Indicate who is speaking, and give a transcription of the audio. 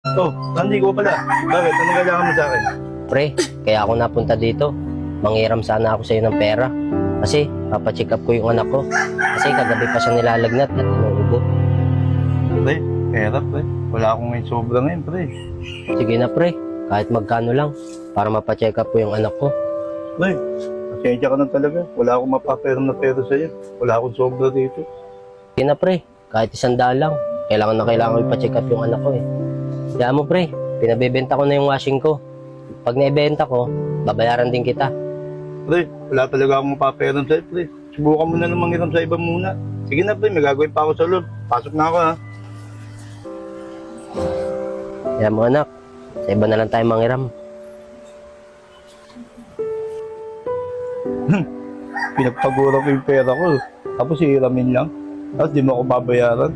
Speaker 1: Oh, Andy ko pala. Bakit? Ano kailangan mo sa akin?
Speaker 2: Pre, kaya ako napunta dito. Manghiram sana ako sa'yo ng pera. Kasi, papacheck up ko yung anak ko. Kasi kagabi pa siya nilalagnat at inuubo.
Speaker 1: Pre, pera pre. Wala akong ngayon sobra ngayon pre.
Speaker 2: Sige na pre, kahit magkano lang. Para mapacheck up ko yung anak ko.
Speaker 1: Pre, pasensya ka na talaga. Wala akong mapaperam na pera sa'yo. Wala akong sobra dito.
Speaker 2: Sige na pre, kahit 100 lang. Kailangan na kailangan ko ipacheck up yung anak ko eh. Kaya mo pre, pinabebenta ko na yung washing ko. Pag naibenta ko, babayaran din kita.
Speaker 1: Pre, wala talaga akong mapaperam sa'yo pre. Subukan mo na lang manghiram sa iba muna. Sige na pre, may gagawin pa ako sa loob. Pasok na ako ha.
Speaker 2: Kaya mo anak, sa iba na lang tayo manghiram.
Speaker 1: Pinagpagura ko yung pera ko. Tapos ihiramin lang. Tapos di mo ako babayaran.